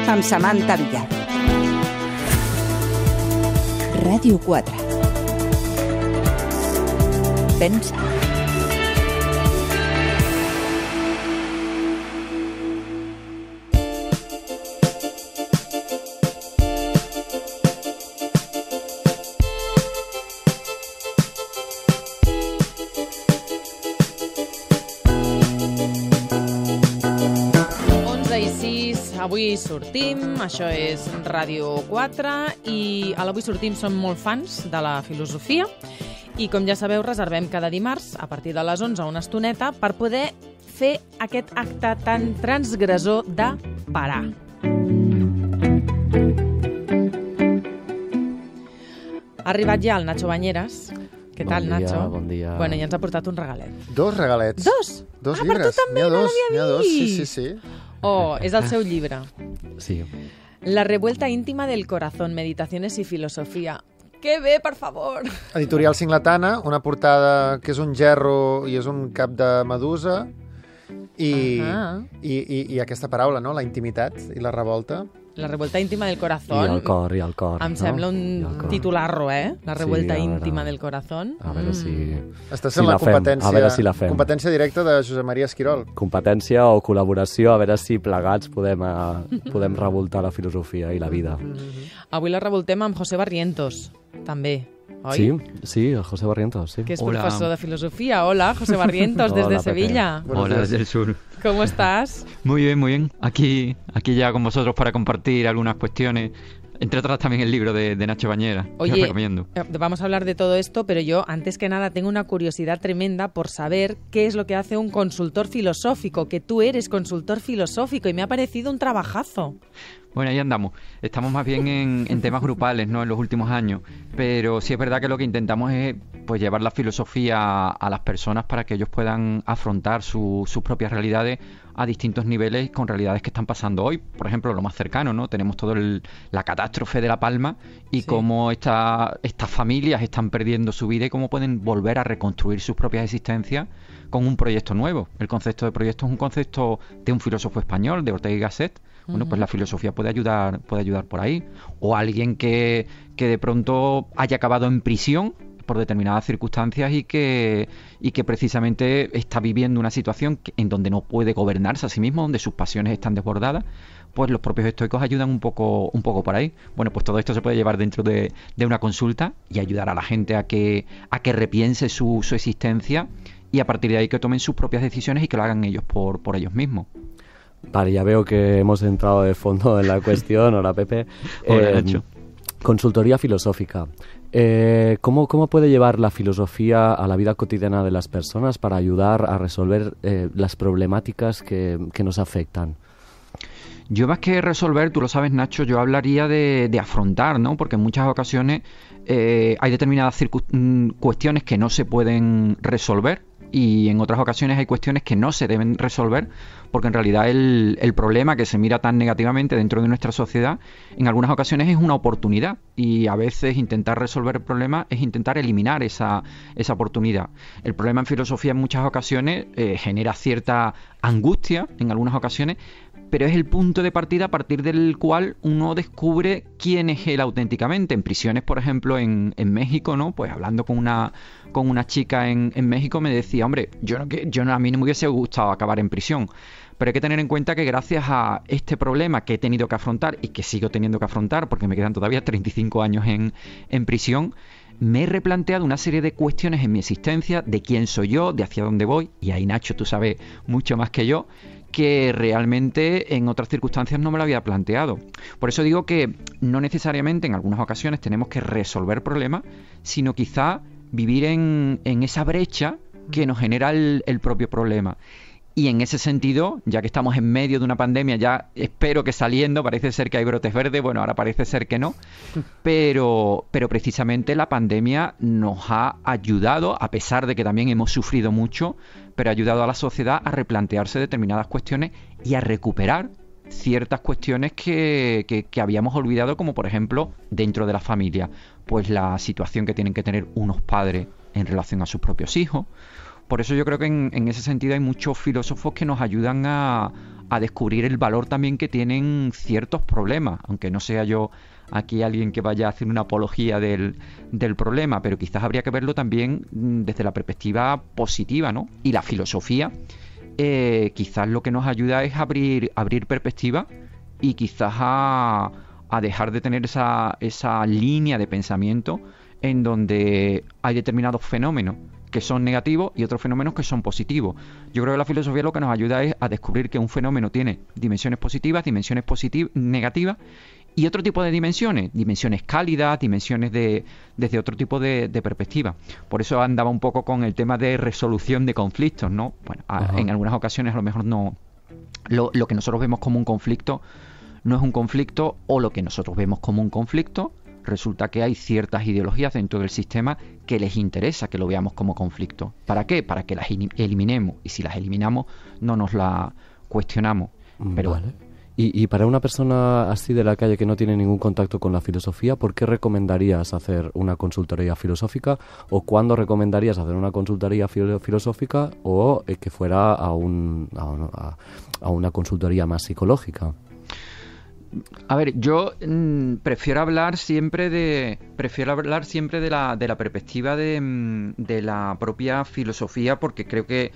amb Samantha Villar. Ràdio 4. Pensa. Avui sortim, això és Ràdio 4 i a l'Avui sortim som molt fans de la filosofia i com ja sabeu reservem cada dimarts a partir de les 11 una estoneta per poder fer aquest acte tan transgressor de parar. Ha arribat ja el Nacho Bañeras. Què tal, Nacho? Bon dia. Bueno, ja ens ha portat un regalet. Dos regalets. Dos llibres. Per tu també, no l'havia vist. Sí. Oh, és el seu llibre. Sí. La revuelta íntima del corazón, meditaciones y filosofía. Que bé, per favor! Editorial Singletana, una portada que és un gerro i és un cap de medusa i aquesta paraula, no? La intimitat i la revolta. La revuelta íntima del corazón. I el cor. Em sembla un titularro, eh? La revuelta íntima del corazón. A veure si... Estàs fent la competència. A veure si la fem. Competència directa de Josep Maria Esquirol. Competència o col·laboració, a veure si plegats podem revoltar la filosofia i la vida. Avui la revoltem amb José Barrientos, també. ¿Oi? Sí, el José Barrientos, sí. Que es profesor de filosofía. Hola, José Barrientos, desde Sevilla. Hola, desde el sur. ¿Cómo estás? Muy bien. Aquí ya con vosotros para compartir algunas cuestiones. Entre otras también el libro de Nacho Bañeras. Oye, que os recomiendo. Vamos a hablar de todo esto, pero yo, antes que nada, tengo una curiosidad tremenda por saber qué es lo que hace un consultor filosófico, que tú eres consultor filosófico y me ha parecido un trabajazo. Bueno, ahí andamos. Estamos más bien en temas grupales, ¿no? En los últimos años. Pero sí es verdad que lo que intentamos es pues llevar la filosofía a las personas para que ellos puedan afrontar sus propias realidades a distintos niveles con realidades que están pasando hoy. Por ejemplo, lo más cercano, ¿no? Tenemos todo la catástrofe de La Palma y cómo estas familias están perdiendo su vida y cómo pueden volver a reconstruir sus propias existencias con un proyecto nuevo. El concepto de proyecto es un concepto de un filósofo español, de Ortega y Gasset. Bueno, pues la filosofía puede ayudar por ahí. O alguien que de pronto haya acabado en prisión por determinadas circunstancias y que precisamente está viviendo una situación en donde no puede gobernarse a sí mismo, donde sus pasiones están desbordadas, pues los propios estoicos ayudan un poco por ahí. Bueno, pues todo esto se puede llevar dentro de una consulta y ayudar a la gente a que repiense su existencia y a partir de ahí que tomen sus propias decisiones y que lo hagan ellos por ellos mismos. Vale, ya veo que hemos entrado de fondo en la cuestión. Hola, Pepe. Hola, Nacho. Consultoría filosófica. ¿Cómo puede llevar la filosofía a la vida cotidiana de las personas para ayudar a resolver las problemáticas que nos afectan? Yo más que resolver, tú lo sabes, Nacho, yo hablaría de afrontar, ¿no? Porque en muchas ocasiones hay determinadas cuestiones que no se pueden resolver y en otras ocasiones hay cuestiones que no se deben resolver porque en realidad el problema que se mira tan negativamente dentro de nuestra sociedad en algunas ocasiones es una oportunidad y a veces intentar resolver el problema es intentar eliminar esa oportunidad. El problema en filosofía en muchas ocasiones genera cierta angustia en algunas ocasiones, pero es el punto de partida a partir del cual uno descubre quién es él auténticamente. En prisiones, por ejemplo, en México, ¿no? Pues hablando con una chica en México me decía, hombre, a mí no me hubiese gustado acabar en prisión, pero hay que tener en cuenta que gracias a este problema que he tenido que afrontar y que sigo teniendo que afrontar porque me quedan todavía 35 años en prisión, me he replanteado una serie de cuestiones en mi existencia, de quién soy yo, de hacia dónde voy, y ahí, Nacho, tú sabes mucho más que yo, que realmente en otras circunstancias no me lo había planteado. Por eso digo que no necesariamente en algunas ocasiones tenemos que resolver problemas, sino quizá vivir en esa brecha que nos genera el propio problema. Y en ese sentido, ya que estamos en medio de una pandemia, ya espero que saliendo, parece ser que hay brotes verdes, bueno, ahora parece ser que no, pero precisamente la pandemia nos ha ayudado, a pesar de que también hemos sufrido mucho, pero ha ayudado a la sociedad a replantearse determinadas cuestiones y a recuperar ciertas cuestiones que habíamos olvidado, como por ejemplo, dentro de la familia, pues la situación que tienen que tener unos padres en relación a sus propios hijos, Por eso yo creo que en ese sentido hay muchos filósofos que nos ayudan a descubrir el valor también que tienen ciertos problemas, aunque no sea yo aquí alguien que vaya a hacer una apología del problema, pero quizás habría que verlo también desde la perspectiva positiva, ¿no? Y la filosofía quizás lo que nos ayuda es abrir perspectiva y quizás a dejar de tener esa línea de pensamiento en donde hay determinados fenómenos que son negativos y otros fenómenos que son positivos. Yo creo que la filosofía lo que nos ayuda es a descubrir que un fenómeno tiene dimensiones positivas, dimensiones negativas y otro tipo de dimensiones cálidas, dimensiones desde otro tipo de perspectiva. Por eso andaba un poco con el tema de resolución de conflictos, ¿no? Bueno, en algunas ocasiones a lo mejor no. Lo que nosotros vemos como un conflicto no es un conflicto, o lo que nosotros vemos como un conflicto resulta que hay ciertas ideologías dentro del sistema que les interesa que lo veamos como conflicto. ¿Para qué? Para que las eliminemos, y si las eliminamos no nos la cuestionamos. Pero vale. Y para una persona así de la calle que no tiene ningún contacto con la filosofía, ¿por qué recomendarías hacer una consultoría filosófica? ¿O cuándo recomendarías hacer una consultoría filosófica o que fuera a una consultoría más psicológica? A ver, yo prefiero hablar siempre de la perspectiva de la propia filosofía, porque creo que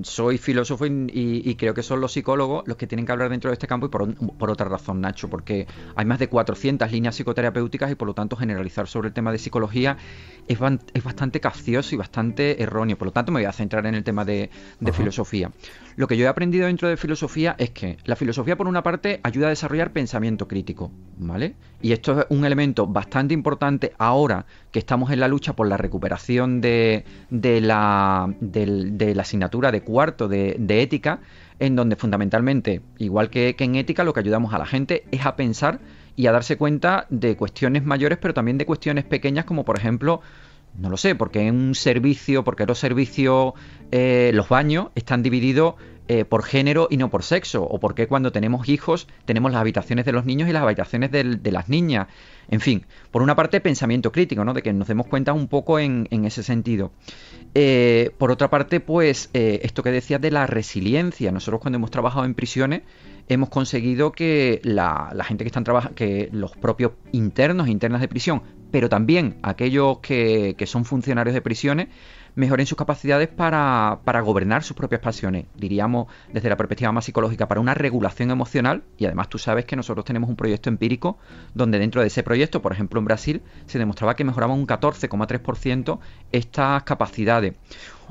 soy filósofo y creo que son los psicólogos los que tienen que hablar dentro de este campo, y por otra razón, Nacho, porque hay más de 400 líneas psicoterapéuticas y por lo tanto generalizar sobre el tema de psicología es bastante capcioso y bastante erróneo. Por lo tanto me voy a centrar en el tema de filosofía. Lo que yo he aprendido dentro de filosofía es que la filosofía, por una parte, ayuda a desarrollar pensamiento crítico, ¿vale? Y esto es un elemento bastante importante ahora que estamos en la lucha por la recuperación de la asignatura de cuarto de ética, en donde fundamentalmente, igual que en ética, lo que ayudamos a la gente es a pensar y a darse cuenta de cuestiones mayores, pero también de cuestiones pequeñas, como por ejemplo, no lo sé, porque los servicios, los baños están divididos por género y no por sexo, o porque cuando tenemos hijos tenemos las habitaciones de los niños y las habitaciones de las niñas. En fin, por una parte pensamiento crítico, ¿no? De que nos demos cuenta un poco en ese sentido. Por otra parte, pues esto que decías de la resiliencia. Nosotros cuando hemos trabajado en prisiones hemos conseguido que la gente que están trabajando, que los propios internos e internas de prisión, pero también aquellos que son funcionarios de prisiones, mejoren sus capacidades para gobernar sus propias pasiones, diríamos desde la perspectiva más psicológica, para una regulación emocional. Y además tú sabes que nosotros tenemos un proyecto empírico donde dentro de ese proyecto, por ejemplo en Brasil, se demostraba que mejoraban un 14,3% estas capacidades.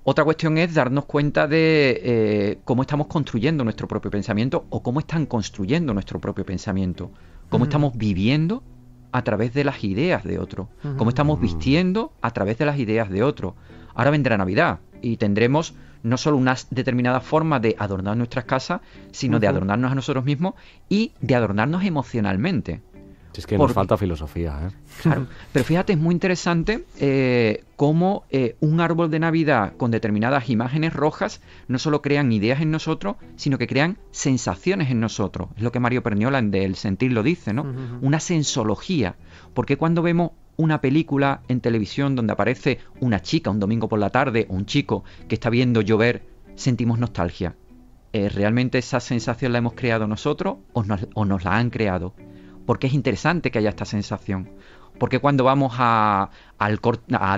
Otra cuestión es darnos cuenta de cómo estamos construyendo nuestro propio pensamiento, o cómo están construyendo nuestro propio pensamiento, cómo estamos viviendo a través de las ideas de otro, cómo estamos vistiendo a través de las ideas de otro. Ahora vendrá Navidad y tendremos no solo una determinada forma de adornar nuestras casas, sino de adornarnos a nosotros mismos y de adornarnos emocionalmente. Es que nos falta filosofía, ¿eh? Claro, pero fíjate, es muy interesante cómo un árbol de Navidad con determinadas imágenes rojas no solo crean ideas en nosotros, sino que crean sensaciones en nosotros. Es lo que Mario Perniola en El sentir lo dice, ¿no? Una sensología. Porque cuando vemos una película en televisión donde aparece una chica un domingo por la tarde, o un chico que está viendo llover, sentimos nostalgia. ¿Realmente esa sensación la hemos creado nosotros o nos la han creado? Porque es interesante que haya esta sensación. Porque cuando vamos a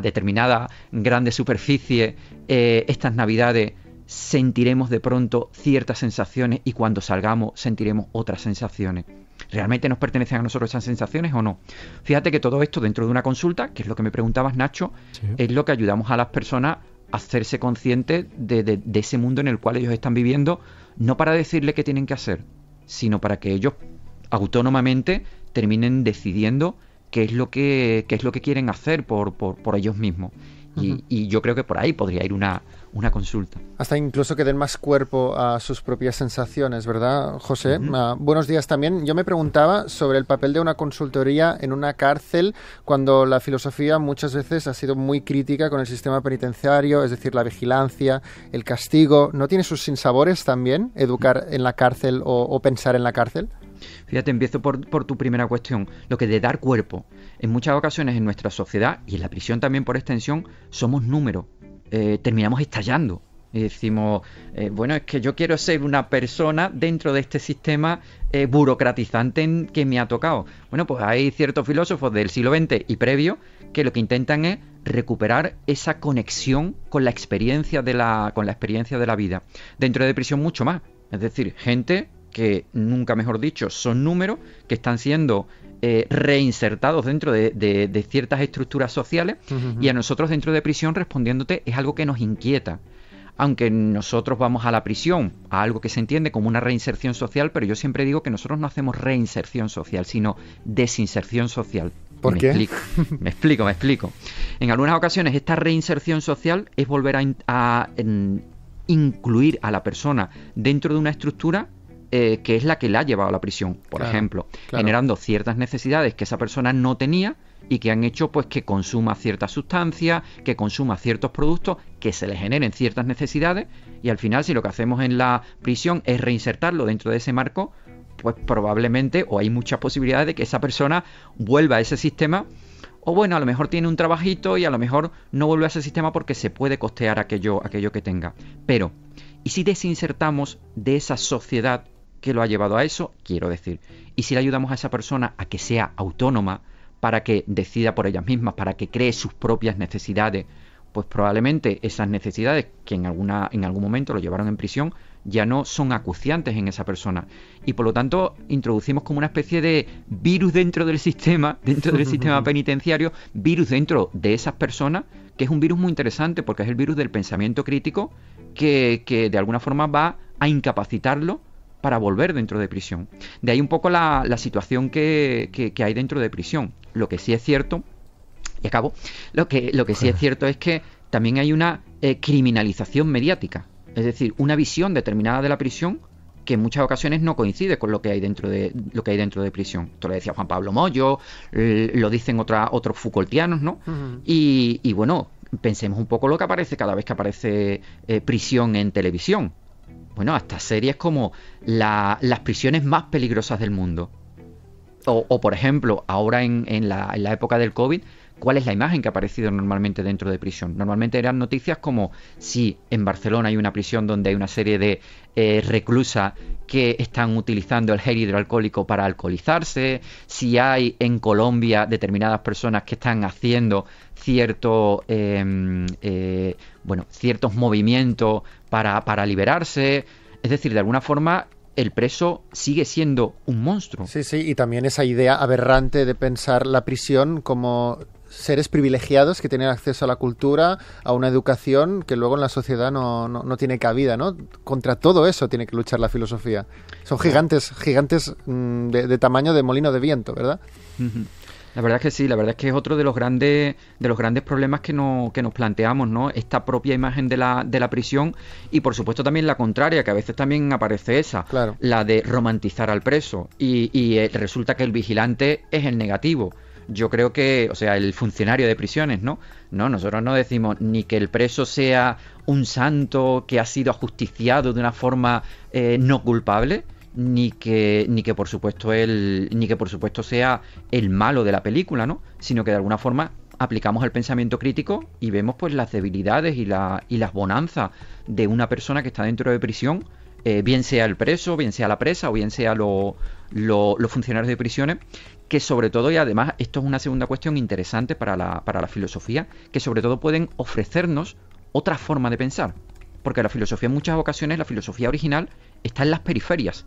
determinada grande superficie estas Navidades, sentiremos de pronto ciertas sensaciones, y cuando salgamos sentiremos otras sensaciones. ¿Realmente nos pertenecen a nosotros esas sensaciones o no? Fíjate que todo esto dentro de una consulta, que es lo que me preguntabas, Nacho, sí, es lo que ayudamos a las personas a hacerse conscientes de ese mundo en el cual ellos están viviendo, no para decirle qué tienen que hacer, sino para que ellos autónomamente terminen decidiendo qué es lo que quieren hacer por ellos mismos. Y yo creo que por ahí podría ir una consulta. Hasta incluso que den más cuerpo a sus propias sensaciones, ¿verdad, José? Buenos días también. Yo me preguntaba sobre el papel de una consultoría en una cárcel, cuando la filosofía muchas veces ha sido muy crítica con el sistema penitenciario, es decir, la vigilancia, el castigo. ¿No tiene sus sinsabores también educar en la cárcel o pensar en la cárcel? Fíjate, empiezo por tu primera cuestión, lo que de dar cuerpo. En muchas ocasiones en nuestra sociedad, y en la prisión también por extensión, somos números. terminamos estallando. Y decimos, bueno, es que yo quiero ser una persona dentro de este sistema burocratizante que me ha tocado. Bueno, pues hay ciertos filósofos del siglo XX y previo que lo que intentan es recuperar esa conexión con la experiencia de la vida. Dentro de prisión mucho más. Es decir, gente que, nunca mejor dicho, son números que están siendo reinsertados dentro de ciertas estructuras sociales, y a nosotros dentro de prisión, respondiéndote, es algo que nos inquieta. Aunque nosotros vamos a la prisión, a algo que se entiende como una reinserción social, pero yo siempre digo que nosotros no hacemos reinserción social, sino desinserción social. ¿Por qué? Me explico. En algunas ocasiones esta reinserción social es volver a incluir a la persona dentro de una estructura que es la que la ha llevado a la prisión, por ejemplo, generando ciertas necesidades que esa persona no tenía y que han hecho pues que consuma ciertas sustancias, que consuma ciertos productos, que se le generen ciertas necesidades, y al final, si lo que hacemos en la prisión es reinsertarlo dentro de ese marco, pues probablemente, o hay muchas posibilidades de que esa persona vuelva a ese sistema, o bueno, a lo mejor tiene un trabajito y a lo mejor no vuelve a ese sistema porque se puede costear aquello que tenga. Pero, ¿y si desinsertamos de esa sociedad que lo ha llevado a eso? Quiero decir, ¿y si le ayudamos a esa persona a que sea autónoma, para que decida por ellas mismas, para que cree sus propias necesidades? Pues probablemente esas necesidades que en algún momento lo llevaron en prisión ya no son acuciantes en esa persona, y por lo tanto introducimos como una especie de virus dentro del sistema penitenciario, virus dentro de esas personas, que es un virus muy interesante porque es el virus del pensamiento crítico que de alguna forma va a incapacitarlo para volver dentro de prisión. De ahí un poco la situación que hay dentro de prisión. Lo que sí es cierto, y acabo, lo que sí es cierto es que también hay una criminalización mediática, es decir, una visión determinada de la prisión que en muchas ocasiones no coincide con lo que hay dentro de prisión. Esto lo decía Juan Pablo Mollo, lo dicen otros Foucaultianos, ¿no? Y bueno, pensemos un poco lo que aparece cada vez que aparece prisión en televisión. Bueno, hasta series como las prisiones más peligrosas del mundo. O por ejemplo, ahora en la época del COVID, ¿cuál es la imagen que ha aparecido normalmente dentro de prisión? Normalmente eran noticias como si en Barcelona hay una prisión donde hay una serie de reclusas que están utilizando el gel hidroalcohólico para alcoholizarse, si hay en Colombia determinadas personas que están haciendo ciertos movimientos para liberarse. Es decir, de alguna forma el preso sigue siendo un monstruo. Sí, y también esa idea aberrante de pensar la prisión como seres privilegiados que tienen acceso a la cultura, a una educación que luego en la sociedad no tiene cabida, ¿no? Contra todo eso tiene que luchar la filosofía. Son gigantes de tamaño de molino de viento, ¿verdad? La verdad es que sí, la verdad es que es otro de los grandes problemas que nos planteamos, ¿no? Esta propia imagen de la prisión, y por supuesto también la contraria, que a veces también aparece esa, la de romantizar al preso, y resulta que el vigilante es el negativo. Yo creo que, o sea, el funcionario de prisiones, ¿no? No, nosotros no decimos ni que el preso sea un santo que ha sido ajusticiado de una forma no culpable, ni que por supuesto sea el malo de la película, ¿no? Sino que de alguna forma aplicamos el pensamiento crítico y vemos pues las debilidades y las bonanzas de una persona que está dentro de prisión, bien sea el preso, bien sea la presa o bien sea los funcionarios de prisiones, que sobre todo, y además esto es una segunda cuestión interesante para la filosofía, que sobre todo pueden ofrecernos otra forma de pensar, porque la filosofía en muchas ocasiones, la filosofía original, está en las periferias,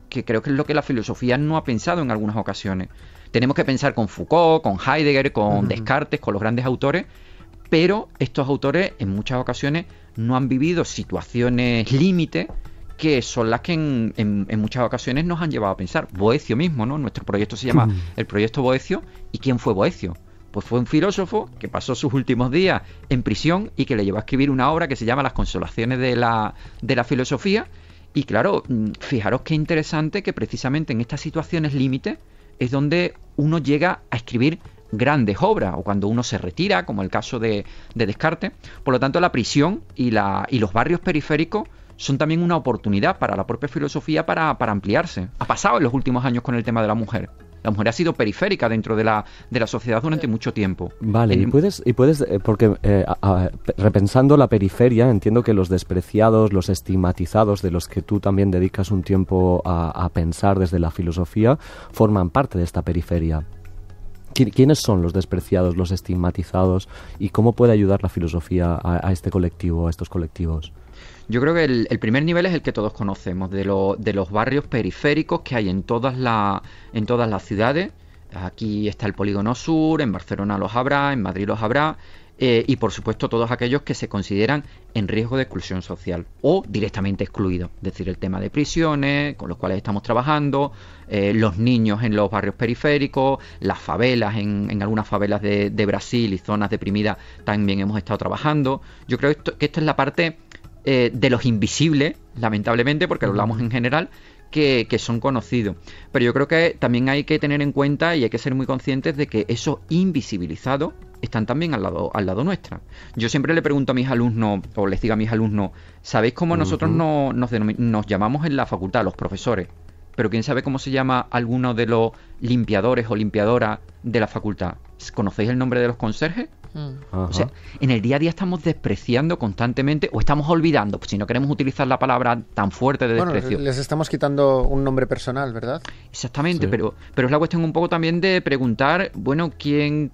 que creo que es lo que la filosofía no ha pensado en algunas ocasiones. Tenemos que pensar con Foucault, con Heidegger, con Descartes, con los grandes autores, pero estos autores en muchas ocasiones no han vivido situaciones límite que son las que en muchas ocasiones nos han llevado a pensar. Boecio mismo, ¿no? Nuestro proyecto se llama el Proyecto Boecio. ¿Y quién fue Boecio? Pues fue un filósofo que pasó sus últimos días en prisión y que le llevó a escribir una obra que se llama Las Consolaciones de la Filosofía. Y claro, fijaros qué interesante que precisamente en estas situaciones límite es donde uno llega a escribir grandes obras, o cuando uno se retira, como el caso de Descartes. Por lo tanto, la prisión y los barrios periféricos son también una oportunidad para la propia filosofía para ampliarse. Ha pasado en los últimos años con el tema de la mujer. La mujer ha sido periférica dentro de la sociedad durante mucho tiempo. Vale, y puedes porque repensando la periferia, entiendo que los despreciados, los estigmatizados, de los que tú también dedicas un tiempo a pensar desde la filosofía, forman parte de esta periferia. ¿Quiénes son los despreciados, los estigmatizados, y cómo puede ayudar la filosofía a este colectivo, a estos colectivos? Yo creo que el primer nivel es el que todos conocemos, de los barrios periféricos que hay en todas las ciudades. Aquí está el Polígono Sur, en Barcelona los habrá, en Madrid los habrá, y por supuesto todos aquellos que se consideran en riesgo de exclusión social o directamente excluidos, es decir, el tema de prisiones, con los cuales estamos trabajando, los niños en los barrios periféricos, las favelas, en algunas favelas de Brasil y zonas deprimidas también hemos estado trabajando. Yo creo que esto es la parte de los invisibles, lamentablemente, porque lo hablamos en general, que son conocidos. Pero yo creo que también hay que tener en cuenta y hay que ser muy conscientes de que esos invisibilizados están también al lado nuestra. Yo siempre le pregunto a mis alumnos, o les digo a mis alumnos, ¿sabéis cómo nosotros nos llamamos en la facultad, los profesores? Pero ¿quién sabe cómo se llama alguno de los limpiadores o limpiadoras de la facultad? ¿Conocéis el nombre de los conserjes? O sea, en el día a día estamos despreciando constantemente, o estamos olvidando, si no queremos utilizar la palabra tan fuerte de desprecio. Bueno, les estamos quitando un nombre personal, ¿verdad? Exactamente, Sí. pero es la cuestión un poco también de preguntar, bueno,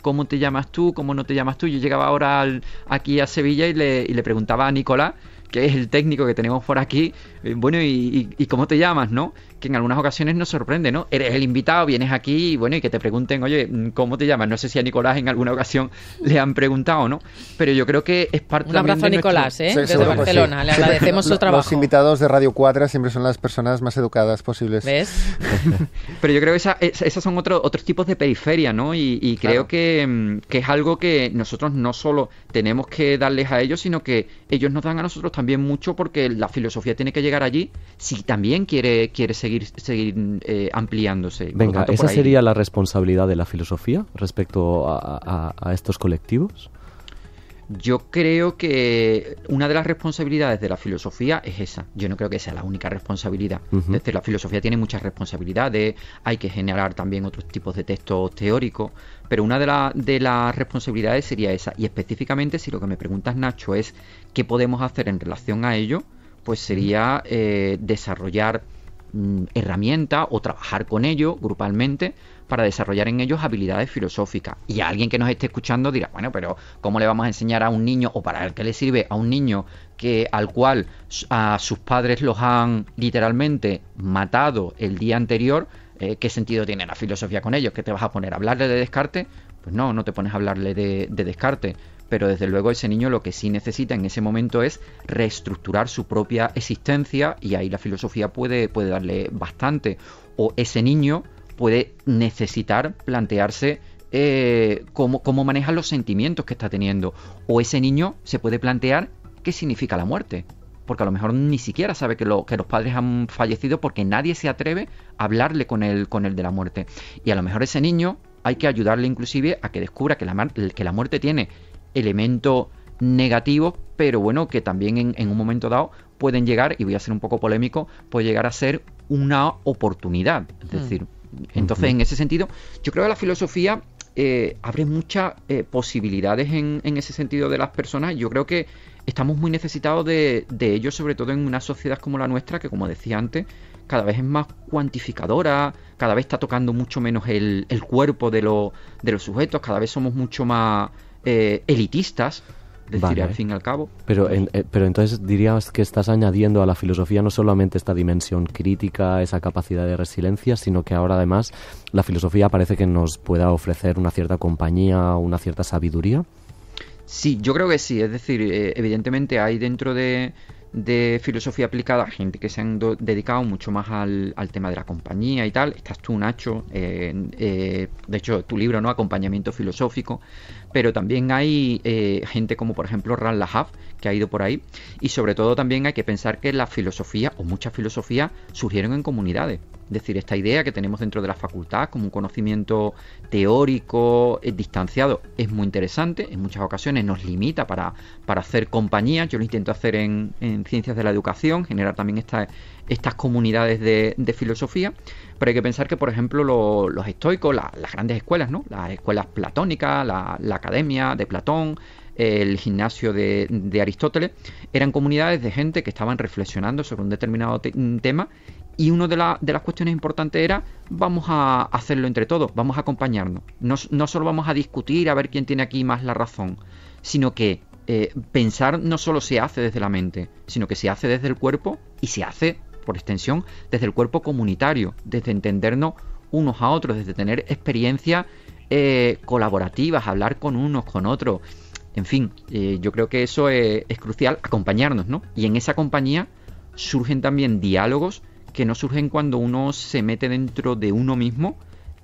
¿cómo te llamas tú? ¿Cómo no te llamas tú? Yo llegaba ahora aquí a Sevilla y le preguntaba a Nicolás, que es el técnico que tenemos por aquí, bueno, ¿y cómo te llamas, no? Que en algunas ocasiones nos sorprende, ¿no? Eres el invitado, vienes aquí, bueno, y que te pregunten, oye, ¿cómo te llamas? No sé si a Nicolás en alguna ocasión le han preguntado, ¿no? Pero yo creo que es parte Un también abrazo a de Nicolás, Sí, desde seguro que Barcelona. sí. Le agradecemos su trabajo. Los invitados de Radio 4 siempre son las personas más educadas posibles. ¿Ves? Pero yo creo que esas son otros tipos de periferia, ¿no? Y creo que es algo que nosotros no solo tenemos que darles a ellos, sino que ellos nos dan a nosotros también mucho, porque la filosofía tiene que llegar allí si también quiere seguir ampliándose. Por lo Venga, tanto, ¿esa por ahí- sería la responsabilidad de la filosofía respecto a estos colectivos? Yo creo que una de las responsabilidades de la filosofía es esa. Yo no creo que sea la única responsabilidad. Es decir, la filosofía tiene muchas responsabilidades, hay que generar también otros tipos de textos teóricos, pero una de las responsabilidades sería esa. Y específicamente, si lo que me preguntas, Nacho, es qué podemos hacer en relación a ello, pues sería desarrollar herramientas o trabajar con ellos grupalmente para desarrollar en ellos habilidades filosóficas. Y a alguien que nos esté escuchando dirá, bueno, pero ¿cómo le vamos a enseñar a un niño, o para qué le sirve a un niño al cual a sus padres los han literalmente matado el día anterior? ¿Qué sentido tiene la filosofía con ellos? ¿Qué te vas a poner a hablarle de Descartes? Pues no te pones a hablarle de Descartes. Pero desde luego ese niño lo que sí necesita en ese momento es reestructurar su propia existencia, y ahí la filosofía puede darle bastante. O ese niño puede necesitar plantearse cómo maneja los sentimientos que está teniendo. O ese niño se puede plantear qué significa la muerte, porque a lo mejor ni siquiera sabe que los padres han fallecido, porque nadie se atreve a hablarle con él de la muerte. Y a lo mejor ese niño hay que ayudarle inclusive a que descubra que la muerte tiene elementos negativos, pero bueno, que también en un momento dado pueden llegar, y voy a ser un poco polémico, puede llegar a ser una oportunidad. Es decir, entonces en ese sentido, yo creo que la filosofía abre muchas posibilidades en ese sentido de las personas. Yo creo que estamos muy necesitados de ello, sobre todo en una sociedad como la nuestra, que, como decía antes, cada vez es más cuantificadora, cada vez está tocando mucho menos el cuerpo de los sujetos, cada vez somos mucho más elitistas, es decir, Vale. al fin y al cabo. Pero entonces dirías que estás añadiendo a la filosofía no solamente esta dimensión crítica, esa capacidad de resiliencia, sino que ahora además la filosofía parece que nos pueda ofrecer una cierta compañía, una cierta sabiduría. Sí, yo creo que sí. Es decir, evidentemente hay dentro de filosofía aplicada gente que se han dedicado mucho más al tema de la compañía y tal. Estás tú, Nacho, de hecho tu libro, ¿no? Acompañamiento filosófico. Pero también hay gente como, por ejemplo, Ran Lahaf, que ha ido por ahí. Y sobre todo también hay que pensar que la filosofía, o muchas filosofías, surgieron en comunidades. Es decir, esta idea que tenemos dentro de la facultad como un conocimiento teórico distanciado es muy interesante. En muchas ocasiones nos limita para hacer compañía. Yo lo intento hacer en ciencias de la educación, generar también estas comunidades de filosofía. Pero hay que pensar que, por ejemplo, los estoicos, las grandes escuelas, ¿no? Las escuelas platónicas, la academia de Platón, el gimnasio de Aristóteles, eran comunidades de gente que estaban reflexionando sobre un determinado tema. Y una de las cuestiones importantes era: vamos a hacerlo entre todos, vamos a acompañarnos. No solo vamos a discutir a ver quién tiene aquí más la razón, sino que pensar no solo se hace desde la mente, sino que se hace desde el cuerpo y se hace, por extensión, desde el cuerpo comunitario, desde entendernos unos a otros, desde tener experiencias colaborativas, hablar con unos, con otros. En fin, yo creo que eso es crucial, acompañarnos, ¿no? Y en esa compañía surgen también diálogos que no surgen cuando uno se mete dentro de uno mismo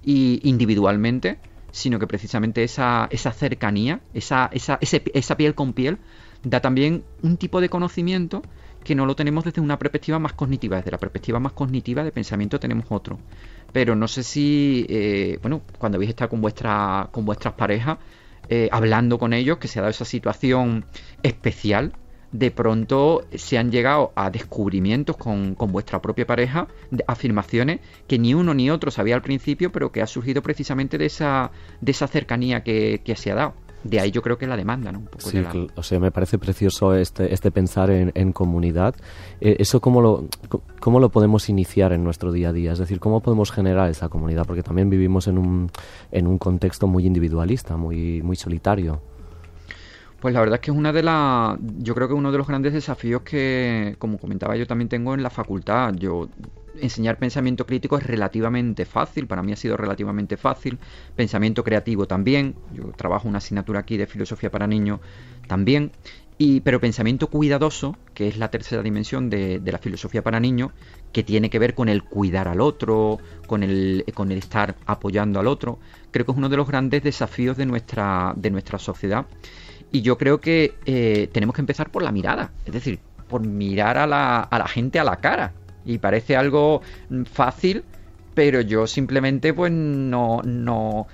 y individualmente, sino que precisamente esa cercanía, esa piel con piel, da también un tipo de conocimiento que no lo tenemos desde una perspectiva más cognitiva. Desde la perspectiva más cognitiva de pensamiento tenemos otro. Pero no sé si, cuando habéis estado con vuestras parejas, hablando con ellos, que se ha dado esa situación especial, de pronto se han llegado a descubrimientos con vuestra propia pareja, de afirmaciones que ni uno ni otro sabía al principio, pero que ha surgido precisamente de esa cercanía que se ha dado. De ahí yo creo que la demanda, ¿no? Un poco sí, o sea, me parece precioso este pensar en comunidad. ¿Eso cómo lo podemos iniciar en nuestro día a día? Es decir, ¿cómo podemos generar esa comunidad? Porque también vivimos en un contexto muy individualista, muy, muy solitario. Pues la verdad es que yo creo que uno de los grandes desafíos que, como comentaba, yo también tengo en la facultad. Enseñar pensamiento crítico es relativamente fácil, para mí ha sido relativamente fácil. Pensamiento creativo también. Yo trabajo una asignatura aquí de filosofía para niños también. Pero pensamiento cuidadoso, que es la tercera dimensión de la filosofía para niños, que tiene que ver con el cuidar al otro, con el estar apoyando al otro, creo que es uno de los grandes desafíos de nuestra sociedad. Y yo creo que tenemos que empezar por la mirada, es decir, por mirar a la gente a la cara. Y parece algo fácil, pero yo simplemente pues no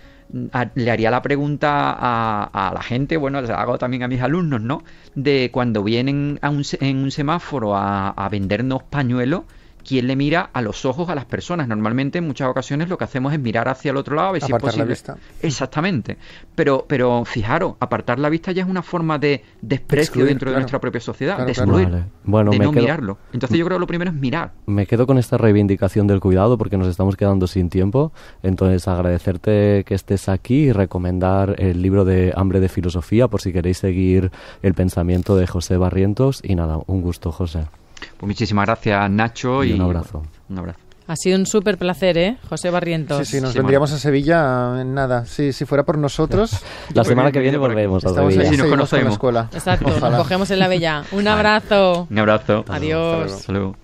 le haría la pregunta a la gente, bueno, se la hago también a mis alumnos, ¿no? De cuando vienen en un semáforo a vendernos pañuelos, ¿quién le mira a los ojos a las personas? Normalmente, en muchas ocasiones, lo que hacemos es mirar hacia el otro lado, a ver si es posible. Apartar la vista. Exactamente. Pero fijaros, apartar la vista ya es una forma de desprecio excluir, dentro de nuestra propia sociedad, de excluir, Vale. Bueno, de no mirarlo. Entonces yo creo que lo primero es mirar. Me quedo con esta reivindicación del cuidado porque nos estamos quedando sin tiempo. Entonces, agradecerte que estés aquí y recomendar el libro de Hambre de Filosofía por si queréis seguir el pensamiento de José Barrientos. Y nada, un gusto, José. Pues muchísimas gracias, Nacho. Y un abrazo. Un abrazo. Ha sido un súper placer, José Barrientos. Sí, nos vendríamos a Sevilla en nada. Sí, si fuera por nosotros. La semana que viene volvemos a Sevilla. Estamos ahí, Sí, nos seguimos con la conocemos. escuela. Exacto, Ojalá. nos cogemos en la Bella. Un abrazo. Un abrazo. Adiós. Hasta luego.